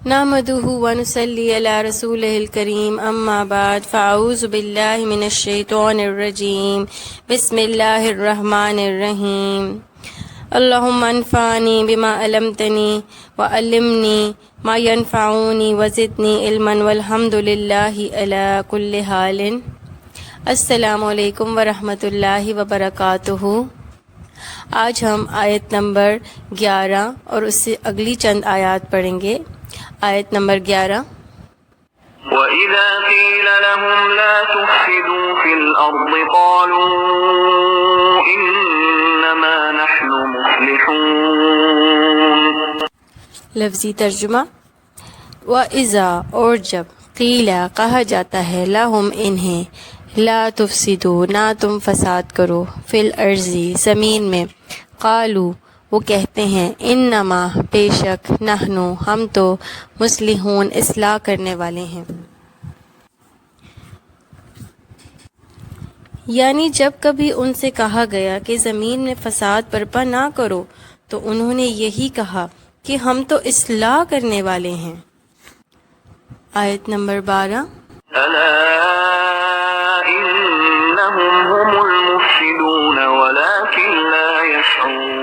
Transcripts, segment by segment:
نحمده ونصلي على رسوله الكريم أما بعد فأعوذ بالله من الشيطان الرجيم بسم الله الرحمن الرحيم اللهم انفعني بما علمتني وعلمني ما ينفعني وزدني علما والحمد لله على كل حال۔ السلام علیکم ورحمۃ اللہ وبرکاتہ۔ آج ہم آیت نمبر 11 اور اس سے اگلی چند آیات پڑھیں گے۔ آیت نمبر 11۔ وَإِذَا قِيلَ لَهُمْ لَا تُفْسِدُوا فِي الْأَرْضِ قَالُوا إِنَّمَا نَحْنُ مُصْلِحُونَ۔ لفظی ترجمہ۔ وَإِذَا اور جب قیل کہا جاتا ہے لہم انہیں لا تفسدوا نہ تم فساد کرو فی الارض زمین میں، قالو وہ کہتے ہیں انما بے شک نحنو ہم تو مصلحون اصلاح کرنے والے ہیں۔ یعنی جب کبھی ان سے کہا گیا کہ زمین میں فساد برپا نہ کرو تو انہوں نے یہی کہا کہ ہم تو اصلاح کرنے والے ہیں۔ آیت نمبر 12۔ أَلَا إِنَّهُمْ هُمُ الْمُفْسِدُونَ وَلَكِنْ لَا يَشْعُرُونَ۔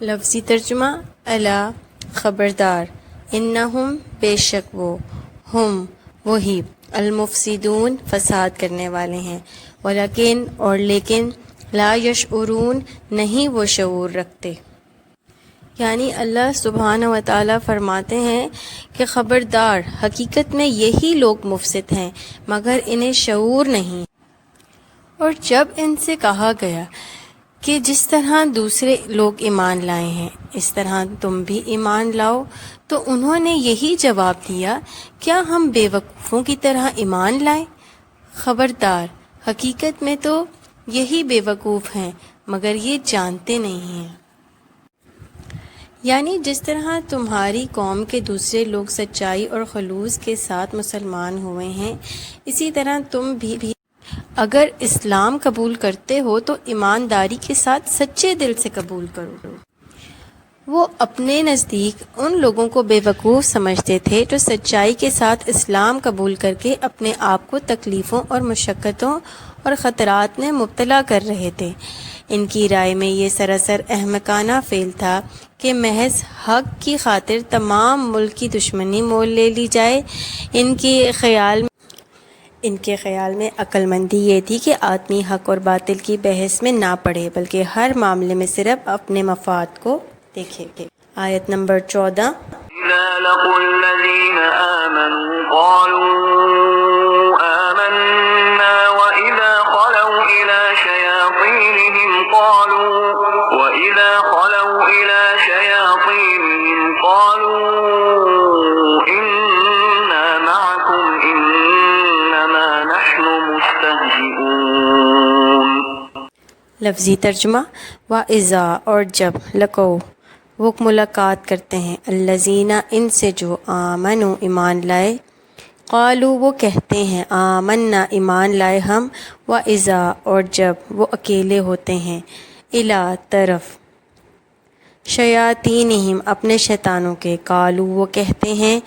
لفظی ترجمہ۔ الا خبردار، انہم بے شک وہ، ہم وہی، المفسدون فساد کرنے والے ہیں، ولیکن اور لیکن، لا یشعرون نہیں وہ شعور رکھتے۔ یعنی اللہ سبحانہ و تعالیٰ فرماتے ہیں کہ خبردار، حقیقت میں یہی لوگ مفسد ہیں مگر انہیں شعور نہیں۔ اور جب ان سے کہا گیا کہ جس طرح دوسرے لوگ ایمان لائے ہیں اس طرح تم بھی ایمان لاؤ، تو انہوں نے یہی جواب دیا کیا ہم بے وقوفوں کی طرح ایمان لائیں؟ خبردار، حقیقت میں تو یہی بے وقوف ہیں مگر یہ جانتے نہیں ہیں۔ یعنی جس طرح تمہاری قوم کے دوسرے لوگ سچائی اور خلوص کے ساتھ مسلمان ہوئے ہیں، اسی طرح تم بھی اگر اسلام قبول کرتے ہو تو ایمانداری کے ساتھ سچے دل سے قبول کرو۔ وہ اپنے نزدیک ان لوگوں کو بے وقوف سمجھتے تھے جو سچائی کے ساتھ اسلام قبول کر کے اپنے آپ کو تکلیفوں اور مشقتوں اور خطرات میں مبتلا کر رہے تھے۔ ان کی رائے میں یہ سراسر احمقانہ فعل تھا کہ محض حق کی خاطر تمام ملک کی دشمنی مول لے لی جائے۔ ان کے خیال میں عقل مندی یہ تھی کہ آدمی حق اور باطل کی بحث میں نہ پڑے بلکہ ہر معاملے میں صرف اپنے مفاد کو دیکھے۔ آیت نمبر 14۔ إِذَا لَقُوا الَّذِينَ آمَنُوا قَالُوا آمَنَّا وَإِذَا خَلَوْا إِلَى شَيَاطِينِهِمْ قَالُوا إِنَّا مَعَكُمْ إِنَّمَا نَحْنُ مُسْتَهْزِئُونَ۔ لفظی ترجمہ۔ وَإِذَا اور جب لقوا وہ ملاقات کرتے ہیں الذین ان سے جو آمنوا ایمان لائے، قالوا وہ کہتے ہیں آمنا ایمان لائے ہم، وَإِذَا اور جب وہ اکیلے ہوتے ہیں الی طرف شیاطینہم اپنے شیطانوں کے، قالوا وہ کہتے ہیں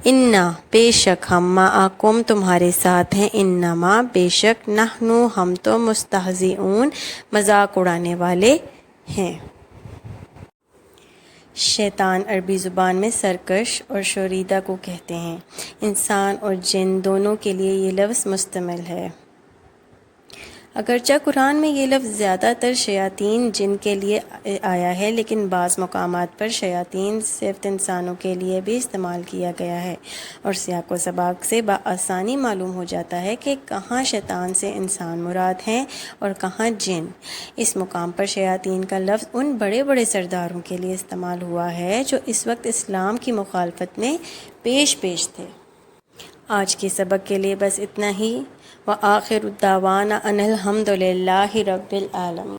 انا بے شک ہم معکم تمہارے ساتھ ہیں، انما بے شک نحنو ہم تو مستہزئون مذاق اڑانے والے ہیں۔ شیطان عربی زبان میں سرکش اور شوریدہ کو کہتے ہیں۔ انسان اور جن دونوں کے لیے یہ لفظ مشتمل ہے۔ اگرچہ قرآن میں یہ لفظ زیادہ تر شیاطین جن کے لیے آیا ہے، لیکن بعض مقامات پر شیاطین صرف انسانوں کے لیے بھی استعمال کیا گیا ہے، اور سیاق و سباق سے بآسانی معلوم ہو جاتا ہے کہ کہاں شیطان سے انسان مراد ہیں اور کہاں جن۔ اس مقام پر شیاطین کا لفظ ان بڑے بڑے سرداروں کے لیے استعمال ہوا ہے جو اس وقت اسلام کی مخالفت میں پیش تھے۔ آج کے سبق کے لیے بس اتنا ہی۔ وآخر دعوانا ان الحمد للہ رب العالمین۔